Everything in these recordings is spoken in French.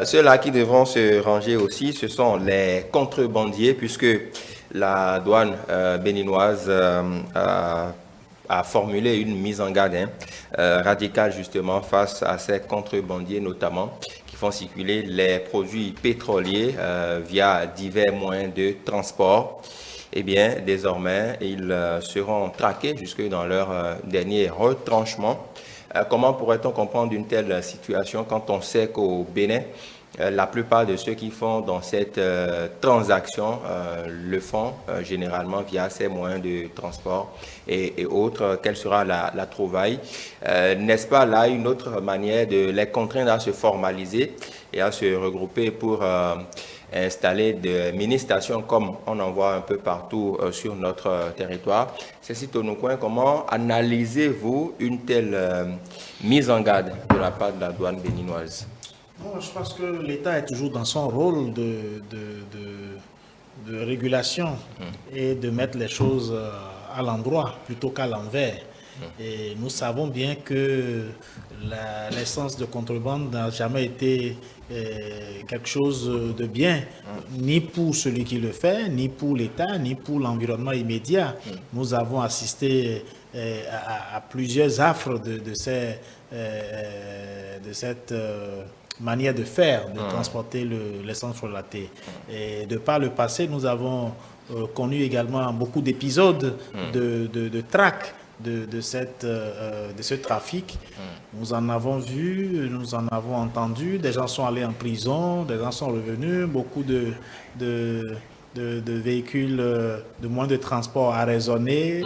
Ceux-là qui devront se ranger aussi, ce sont les contrebandiers, puisque la douane béninoise a formulé une mise en garde radicale justement face à ces contrebandiers notamment qui font circuler les produits pétroliers via divers moyens de transport. Eh bien, désormais, ils seront traqués jusque dans leur dernier retranchement. Comment pourrait-on comprendre une telle situation quand on sait qu'au Bénin, la plupart de ceux qui font dans cette transaction le font généralement via ces moyens de transport et autres. Quelle sera la trouvaille? N'est-ce pas là une autre manière de les contraindre à se formaliser et à se regrouper pour installer des mini-stations comme on en voit un peu partout sur notre territoire? Cécile Tonoucoin, comment analysez-vous une telle mise en garde de la part de la douane béninoise? Bon, je pense que l'État est toujours dans son rôle de régulation et de mettre les choses à l'endroit plutôt qu'à l'envers. Et nous savons bien que l'essence de contrebande n'a jamais été quelque chose de bien, ni pour celui qui le fait, ni pour l'État, ni pour l'environnement immédiat. Nous avons assisté à plusieurs affres de cette manière de faire, de transporter l'essence frelaté. Et de par le passé, nous avons connu également beaucoup d'épisodes de traque de ce trafic. Nous en avons vu, nous en avons entendu, des gens sont allés en prison, des gens sont revenus, beaucoup de véhicules, de moyens de transport arraisonnés.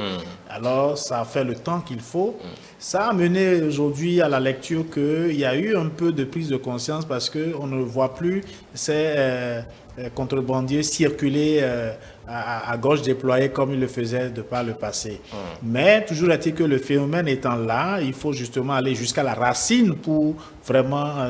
Alors, ça a fait le temps qu'il faut. Ça a mené aujourd'hui à la lecture qu'il y a eu un peu de prise de conscience parce qu'on ne voit plus ces contrebandiers circuler à gauche déployés comme ils le faisaient de par le passé. Mais toujours est-il que le phénomène étant là, il faut justement aller jusqu'à la racine pour vraiment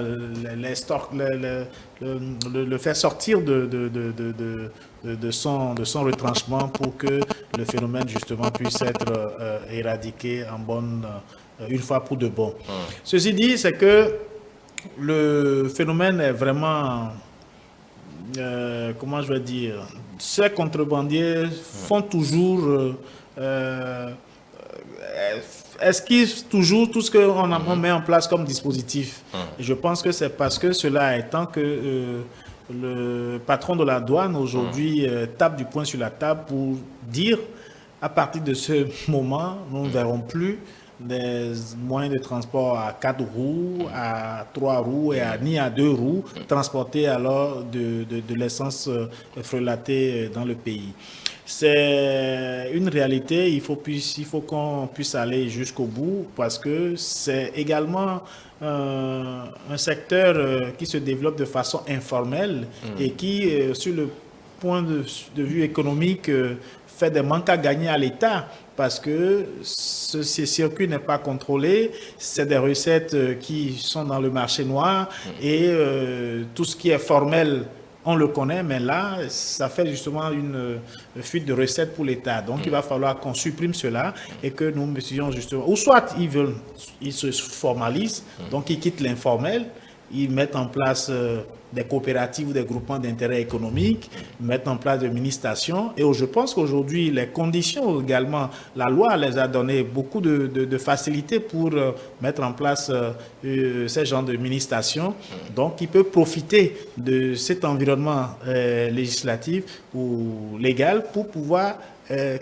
le faire sortir de son retranchement pour que le phénomène justement puisse être éradiqué une fois pour de bon. Ceci dit, c'est que le phénomène est vraiment, comment je vais dire, ces contrebandiers font toujours, esquivent toujours tout ce qu'on met en place comme dispositif. Et je pense que c'est parce que cela étant que le patron de la douane aujourd'hui tape du poing sur la table pour dire à partir de ce moment, nous ne verrons plus des moyens de transport à 4 roues, à 3 roues et ni à 2 roues transportés alors de l'essence frelatée dans le pays. C'est une réalité, il faut qu'on puisse aller jusqu'au bout parce que c'est également un secteur qui se développe de façon informelle et qui, sur le point de vue économique, fait des manques à gagner à l'État parce que ce circuit n'est pas contrôlé, c'est des recettes qui sont dans le marché noir et tout ce qui est formel, on le connaît, mais là, ça fait justement une fuite de recettes pour l'État. Donc, il va falloir qu'on supprime cela et que nous messieurs justement, ou soit ils se formalisent, donc ils quittent l'informel, ils mettent en place des coopératives ou des groupements d'intérêt économique, mettent en place des mini-stations. Et je pense qu'aujourd'hui, les conditions également, la loi les a donné beaucoup de facilité pour mettre en place ces genres de mini-stations. Donc, ils peuvent profiter de cet environnement législatif ou légal pour pouvoir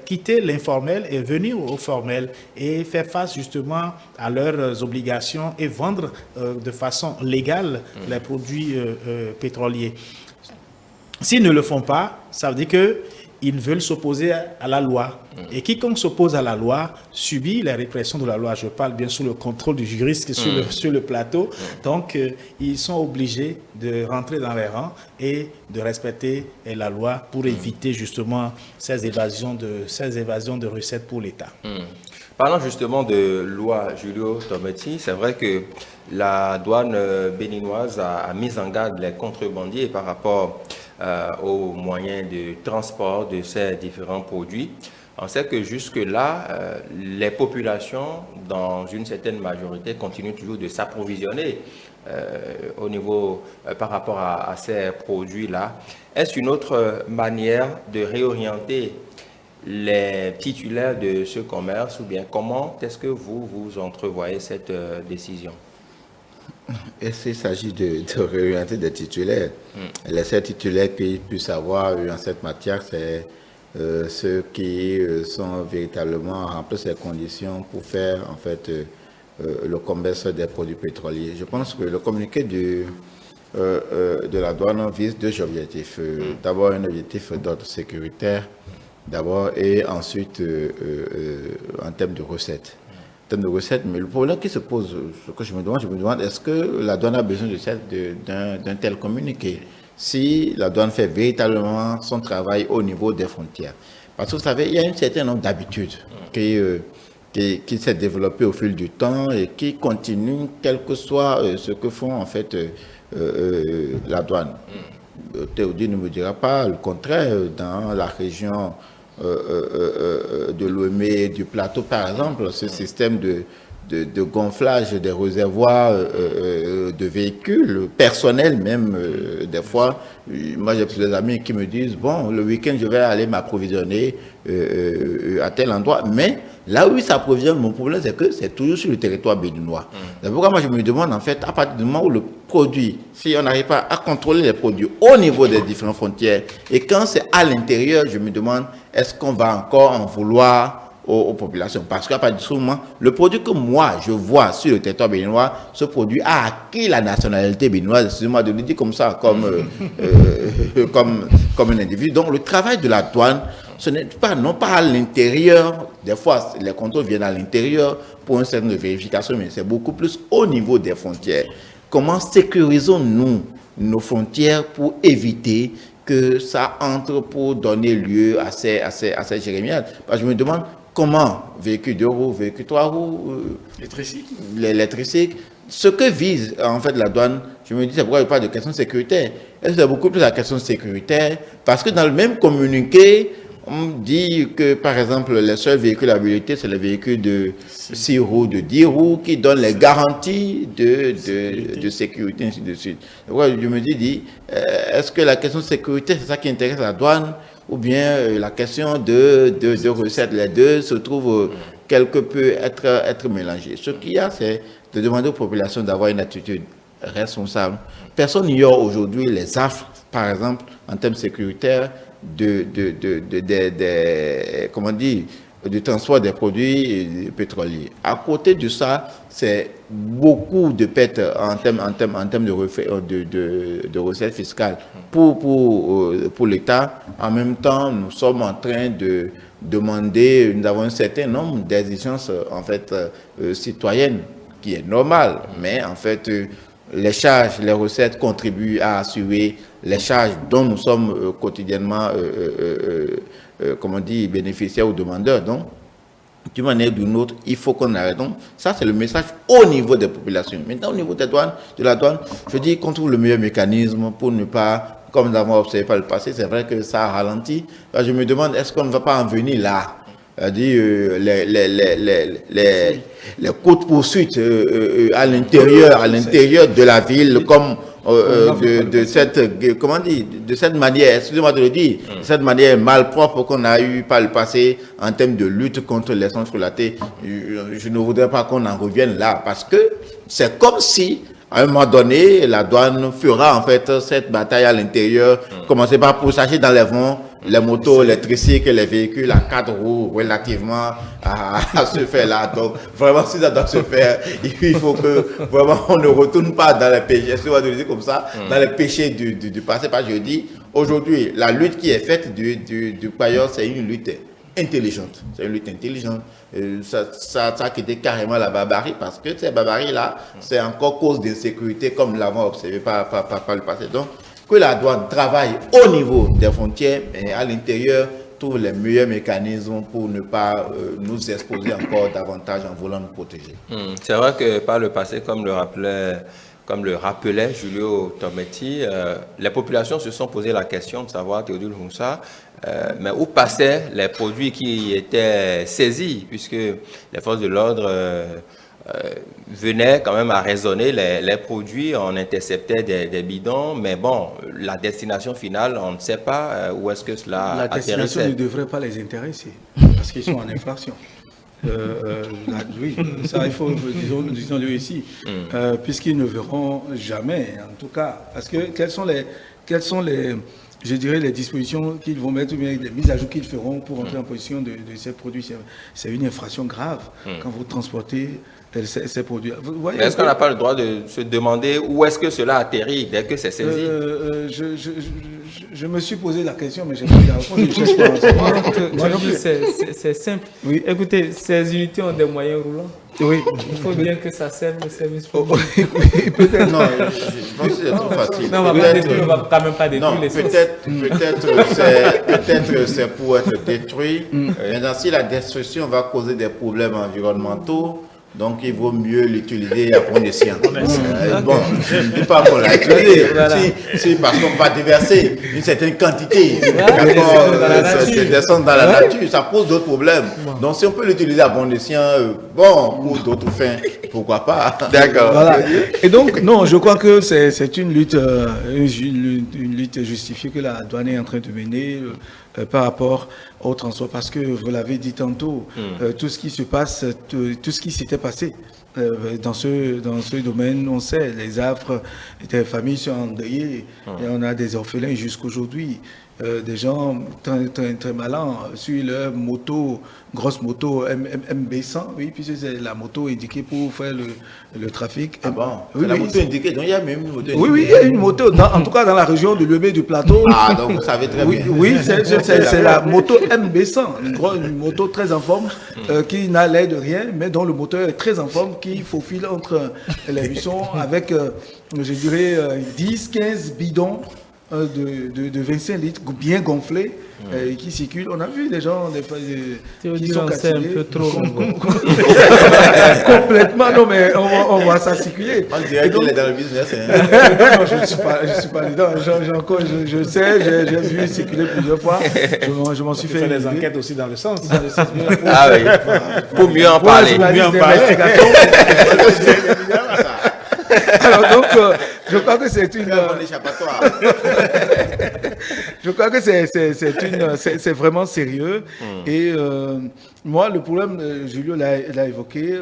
quitter l'informel et venir au formel et faire face justement à leurs obligations et vendre de façon légale les produits pétroliers. S'ils ne le font pas, ça veut dire qu'ils veulent s'opposer à la loi. Et quiconque s'oppose à la loi subit la répression de la loi. Je parle bien sous le contrôle du juriste sur le plateau. Donc, ils sont obligés de rentrer dans les rangs et de respecter la loi pour éviter justement ces évasions de recettes pour l'État. Parlant justement de loi Julio Tometti, c'est vrai que la douane béninoise a mis en garde les contrebandiers par rapport aux moyens de transport de ces différents produits. On sait que jusque-là, les populations, dans une certaine majorité, continuent toujours de s'approvisionner au niveau par rapport à ces produits-là. Est-ce une autre manière de réorienter les titulaires de ce commerce ou bien comment est-ce que vous entrevoyez cette décision? Et s'il s'agit de réorienter des titulaires, les seuls titulaires qu'ils puissent avoir en cette matière, c'est ceux qui sont véritablement remplissent les conditions pour faire en fait le commerce des produits pétroliers. Je pense que le communiqué de la douane vise deux objectifs. D'abord un objectif d'ordre sécuritaire, d'abord, et ensuite en termes de recettes. De recettes, mais le problème qui se pose, ce que je me demande, est-ce que la douane a besoin d'un tel communiqué si la douane fait véritablement son travail au niveau des frontières? Parce que vous savez, il y a un certain nombre d'habitudes qui s'est développé au fil du temps et qui continuent, quel que soit ce que font en fait la douane. Théodie ne me dira pas le contraire. Dans la région de Lomé, du plateau par exemple, ce système de gonflage des réservoirs de véhicules, personnels même, des fois, moi j'ai plusieurs amis qui me disent, bon, le week-end je vais aller m'approvisionner à tel endroit, mais là où ils s'approvisionnent, mon problème c'est que c'est toujours sur le territoire béninois. C'est pourquoi moi je me demande en fait, à partir du moment où le produit, si on n'arrive pas à contrôler les produits au niveau des différentes frontières, et quand c'est à l'intérieur, je me demande, est-ce qu'on va encore en vouloir aux populations? Parce qu'à partir de ce moment, le produit que moi je vois sur le territoire béninois, ce produit a acquis la nationalité béninoise, excusez-moi de le dire comme ça, comme un individu. Donc le travail de la douane, ce n'est pas, non pas à l'intérieur, des fois les contrôles viennent à l'intérieur pour une certaine vérification, mais c'est beaucoup plus au niveau des frontières. Comment sécurisons-nous nos frontières pour éviter que ça entre pour donner lieu à ces jérémiades? Parce que je me demande comment véhicule 2 roues, véhicule 3 roues, les tricycles, ce que vise en fait la douane, je me dis, c'est pourquoi il parle de question sécuritaire. Et c'est beaucoup plus la question sécuritaire, parce que dans le même communiqué, on dit que, par exemple, les seuls véhicules habilités, c'est les véhicules de 6 roues, de 10 roues, qui donnent les garanties de sécurité, ainsi de suite. Donc, je me dis, est-ce que la question de sécurité, c'est ça qui intéresse la douane, ou bien la question de recettes? Les deux se trouvent quelque peu être mélangés. Ce qu'il y a, c'est de demander aux populations d'avoir une attitude responsable. Personne n'ignore aujourd'hui les affres, par exemple, en termes sécuritaires, comment dire, du transport des produits pétroliers. À côté de ça, c'est beaucoup de pertes en termes de recettes fiscales pour l'État. En même temps, nous sommes en train de demander, nous avons un certain nombre d'exigences en fait citoyennes, qui est normal, mais en fait les charges, les recettes contribuent à assurer les charges dont nous sommes quotidiennement, comment dire, bénéficiaires ou demandeurs. Donc, d'une manière ou d'une autre, il faut qu'on arrête. Donc, ça, c'est le message au niveau des populations. Maintenant, au niveau de la douane, je dis qu'on trouve le meilleur mécanisme pour ne pas, comme nous avons observé par le passé, c'est vrai que ça a ralenti. Alors, je me demande, est-ce qu'on ne va pas en venir là? C'est-à-dire les coups de poursuite à l'intérieur de la ville, comme de cette manière, excusez-moi de le dire, de cette manière malpropre qu'on a eu par le passé en termes de lutte contre les centres frelatés. Je ne voudrais pas qu'on en revienne là, parce que c'est comme si, à un moment donné, la douane fera en fait cette bataille à l'intérieur, commencer par pourchasser dans les vents les motos, les tricycles, les véhicules à 4 roues relativement à ce fait-là. Donc, vraiment, si ça doit se faire, il faut que vraiment on ne retourne pas dans les péchés, excusez-moi de le dire comme ça, dans les péchés du passé. Parce que je dis, aujourd'hui, la lutte qui est faite du pailleur, c'est une lutte intelligente. C'est une lutte intelligente. Ça a quitté carrément la barbarie, parce que cette barbarie-là, c'est encore cause d'insécurité, comme nous l'avons observé par le passé. Donc, que la douane travaille au niveau des frontières et à l'intérieur trouve les meilleurs mécanismes pour ne pas nous exposer encore davantage en voulant nous protéger. C'est vrai que par le passé, comme le rappelait Julio Tometti, les populations se sont posé la question de savoir, Théodule Moussa, mais où passaient les produits qui étaient saisis, puisque les forces de l'ordre venait quand même à raisonner les produits, on interceptait des bidons, mais bon, la destination finale, on ne sait pas où est-ce que cela La destination atterrissait. ne devrait pas les intéresser, parce qu'ils sont en infraction. Oui, ça il faut, disons-le ici, puisqu'ils ne verront jamais, en tout cas, parce que quelles sont les, je dirais, les dispositions qu'ils vont mettre, ou bien les mises à jour qu'ils feront pour entrer en position de ces produits. C'est une infraction grave quand vous transportez ces produits. Vous voyez, Est-ce qu'on n'a pas le droit de se demander où est-ce que cela atterrit dès que c'est saisi? Je me suis posé la question, mais j'ai pas eu la réponse. Je ne cherche pas en ce moment. Moi non plus. C'est simple. Oui. Écoutez, ces unités ont des moyens roulants. Oui. Il faut bien que ça serve le service Oh, public. oui, peut-être. Non, je pense que c'est trop facile. Non, on ne va quand même pas détruire Non, les sources. peut-être c'est pour être détruit. Maintenant, si la destruction va causer des problèmes environnementaux, donc il vaut mieux l'utiliser à bon escient. Bon, je ne dis pas qu'on l'a utilisé. Voilà. Si parce qu'on va déverser une certaine quantité, c'est descendre dans la nature, ça pose d'autres problèmes. Donc si on peut l'utiliser à bon escient, bon, pour d'autres fins, pourquoi pas. D'accord. Voilà. Et donc, non, je crois que c'est une lutte justifiée que la douane est en train de mener par rapport au transport. Parce que, vous l'avez dit tantôt, tout ce qui se passe, tout ce qui s'était passé dans ce domaine, on sait, les affres des familles sont endeuillées et on a des orphelins jusqu'aujourd'hui. Des gens très malins sur leur moto, grosse moto MB100, oui, puisque c'est la moto indiquée pour faire le trafic. Ah bon, oui, c'est la oui, moto indiquée, donc il y a même une moto indiquée. Oui, oui, il y a une moto, en tout cas dans la région de Lebé du Plateau. Ah, donc vous savez très Oui, bien. oui, c'est la moto MB100, une moto très en forme, qui n'a l'air de rien, mais dont le moteur est très en forme, qui faufile entre les buissons avec, je dirais, 10-15 bidons de 25 litres bien gonflés qui circulent. On a vu des gens qui sont c'est un cassés. peu trop. Complètement, non, mais on voit ça circuler. On dirait qu'il est dans le business. Non, je ne suis pas dedans. Je sais, j'ai vu circuler plusieurs fois. Je m'en suis Tu fais fait des élever. enquêtes aussi dans le sens. Ah oui, pour mieux en parler. Mieux en parler. Alors donc, je crois que c'est une. Bon échappatoire. Je crois que c'est vraiment sérieux. Et moi, le problème, Julio l'a évoqué,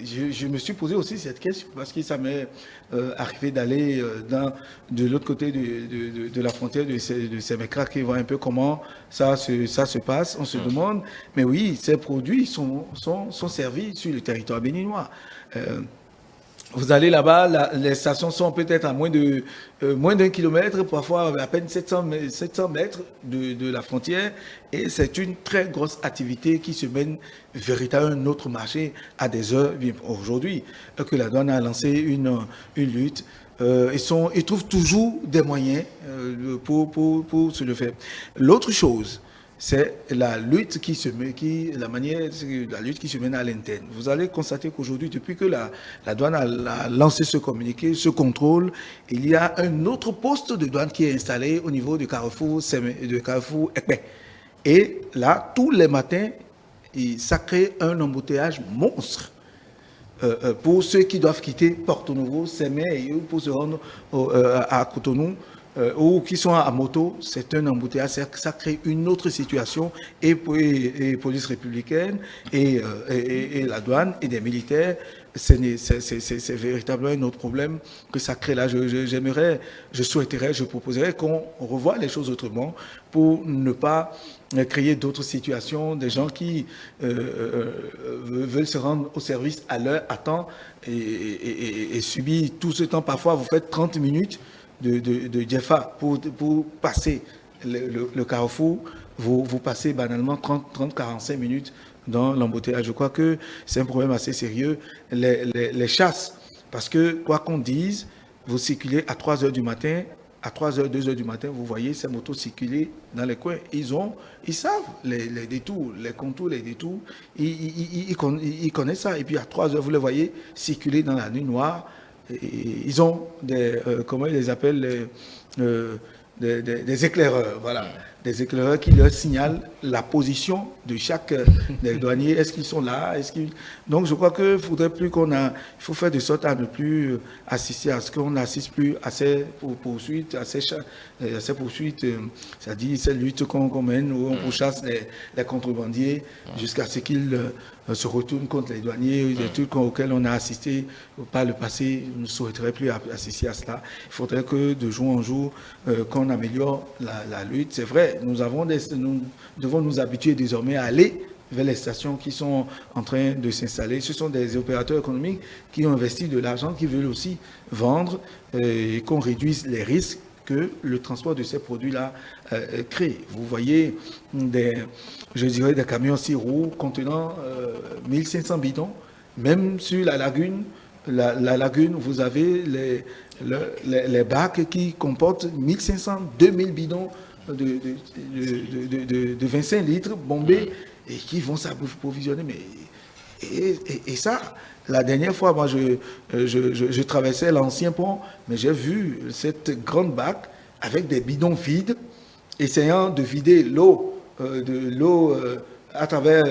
je me suis posé aussi cette question parce que ça m'est arrivé d'aller de l'autre côté de la frontière de Sémécra qui voit un peu comment ça se passe. On se demande, mais oui, ces produits sont servis sur le territoire béninois. Vous allez là-bas, les stations sont peut-être à moins d'un kilomètre, parfois à peine 700 mètres de la frontière, et c'est une très grosse activité qui se mène véritablement un autre marché à des heures. Aujourd'hui, que la douane a lancé une lutte, ils trouvent toujours des moyens pour se le faire. L'autre chose, c'est la lutte qui se mène à l'interne. Vous allez constater qu'aujourd'hui, depuis que la douane a lancé ce communiqué, ce contrôle, il y a un autre poste de douane qui est installé au niveau du carrefour Ekpe. Et là, tous les matins, ça crée un embouteillage monstre. Pour ceux qui doivent quitter Porto Novo, Sémé, et pour se rendre à Cotonou, ou qui sont à moto, c'est un embouteillage, ça crée une autre situation, et police républicaine, et la douane, et des militaires, c'est véritablement un autre problème que ça crée là. Je souhaiterais, je proposerais qu'on revoie les choses autrement pour ne pas créer d'autres situations, des gens qui veulent se rendre au service à l'heure, à temps, et subir tout ce temps. Parfois, vous faites 30 minutes de Jeffa pour passer le carrefour, vous passez banalement 30-45 minutes dans l'embouteillage. Je crois que c'est un problème assez sérieux. Les chasses, parce que quoi qu'on dise, vous circulez à 3 heures du matin, à 3 heures, 2 heures du matin, vous voyez ces motos circuler dans les coins. Ils savent les détours, les contours, les détours. Ils connaissent ça. Et puis à 3 heures, vous les voyez circuler dans la nuit noire. Ils ont comment ils les appellent, des éclaireurs, voilà. des éclaireurs qui leur signalent la position de chaque des douaniers. Est-ce qu'ils sont là? Donc je crois qu'il faudrait plus il faut faire de sorte à ne plus assister à ce qu'on n'assiste plus à ces poursuites, c'est-à-dire ces luttes qu'on mène où on pourchasse les contrebandiers jusqu'à ce qu'ils se retournent contre les douaniers, des trucs auxquels on a assisté par le passé. On ne souhaiterait plus assister à cela. Il faudrait que de jour en jour, qu'on améliore la lutte. C'est vrai, nous devons nous habituer désormais à aller vers les stations qui sont en train de s'installer. Ce sont des opérateurs économiques qui ont investi de l'argent, qui veulent aussi vendre et qu'on réduise les risques que le transport de ces produits-là crée. Vous voyez des camions 6 roues contenant 1500 bidons. Même sur la lagune, vous avez les bacs qui comportent 1500, 2000 bidons de 25 litres bombés et qui vont s'approvisionner. Et ça, la dernière fois, moi, je traversais l'ancien pont, mais j'ai vu cette grande bac avec des bidons vides, essayant de vider l'eau à travers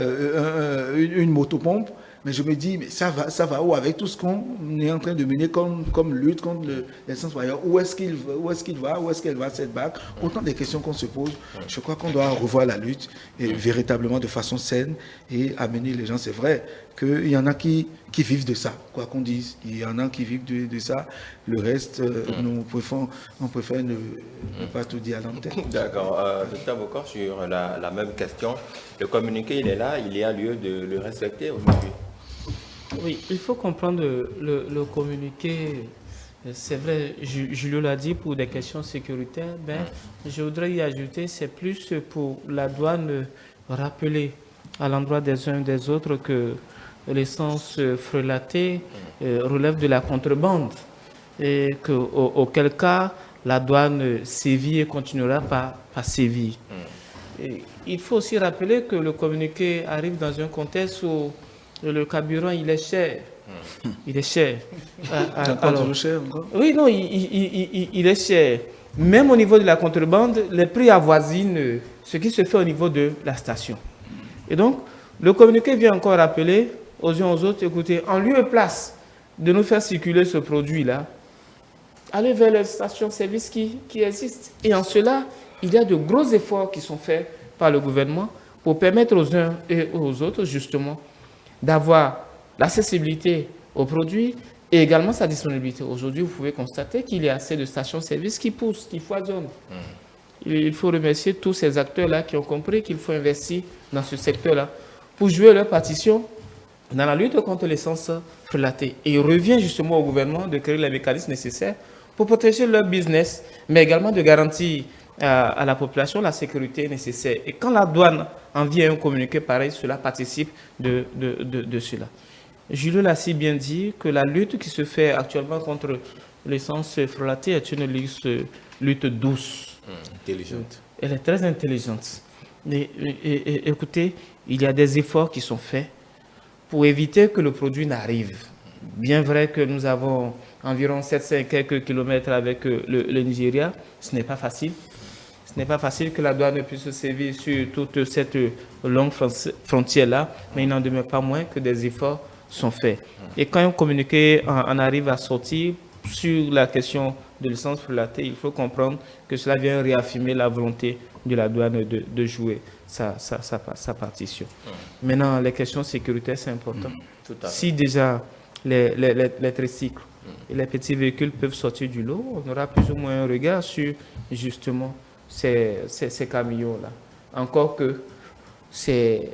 une motopompe. Mais je me dis, mais ça va où avec tout ce qu'on est en train de mener comme lutte contre l'essence majeure? Où est-ce qu'elle va cette bac? Autant des questions qu'on se pose. Je crois qu'on doit revoir la lutte et véritablement de façon saine et amener les gens. C'est vrai qu'il y en a qui vivent de ça, quoi qu'on dise. Il y en a qui vivent de ça. Le reste, on préfère ne pas tout dire à l'antenne. D'accord. Docteur Bokor, sur la même question, le communiqué, il est là, il y a lieu de le respecter aujourd'hui. Oui, il faut comprendre le communiqué. C'est vrai, Julio l'a dit, pour des questions sécuritaires. Je voudrais y ajouter, c'est plus pour la douane rappeler à l'endroit des uns des autres que l'essence frelatée relève de la contrebande et auquel cas la douane sévit et continuera par sévir. Et il faut aussi rappeler que le communiqué arrive dans un contexte où le carburant, il est cher. Il est cher. Alors, cher encore? Oui, non, il est cher. Même au niveau de la contrebande, les prix avoisinent ce qui se fait au niveau de la station. Et donc, le communiqué vient encore rappeler aux uns aux autres, écoutez, en lieu et place de nous faire circuler ce produit-là, allez vers les stations-service qui existent. Et en cela, il y a de gros efforts qui sont faits par le gouvernement pour permettre aux uns et aux autres, justement, d'avoir l'accessibilité aux produits et également sa disponibilité. Aujourd'hui, vous pouvez constater qu'il y a assez de stations-service qui poussent, qui foisonnent. Il faut remercier tous ces acteurs-là qui ont compris qu'il faut investir dans ce secteur-là pour jouer leur partition dans la lutte contre l'essence frelatée. Et il revient justement au gouvernement de créer les mécanismes nécessaires pour protéger leur business, mais également de garantir à la population la sécurité nécessaire. Et quand la douane envie un communiqué pareil, cela participe de cela. Julio l'a si bien dit que la lutte qui se fait actuellement contre l'essence frelatée est une lutte douce. Intelligente. Elle est très intelligente. Et écoutez, il y a des efforts qui sont faits pour éviter que le produit n'arrive. Bien vrai que nous avons environ 700 et quelques kilomètres avec le Nigeria, ce n'est pas facile. Ce n'est pas facile que la douane puisse se servir sur toute cette longue frontière-là, mais il n'en demeure pas moins que des efforts sont faits. Et quand un communiqué en arrive à sortir sur la question de l'essence frelatée, il faut comprendre que cela vient réaffirmer la volonté de la douane de jouer sa partition. Maintenant, les questions sécuritaires, c'est important. Si déjà les tricycles et les petits véhicules peuvent sortir du lot, on aura plus ou moins un regard sur justement ces camions-là. Encore que c'est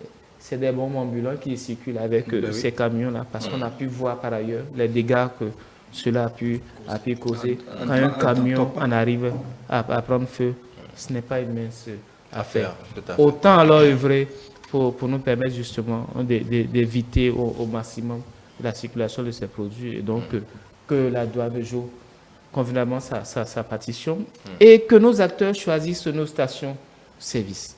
des bombes ambulants qui circulent avec ces camions-là, parce qu'on a pu voir par ailleurs les dégâts que cela a pu causer. Quand un camion en arrive à prendre feu, ce n'est pas une mince affaire. Autant alors œuvrer pour nous permettre justement d'éviter au maximum la circulation de ces produits, et donc que la douane joue convenablement sa partition et que nos acteurs choisissent nos stations-service.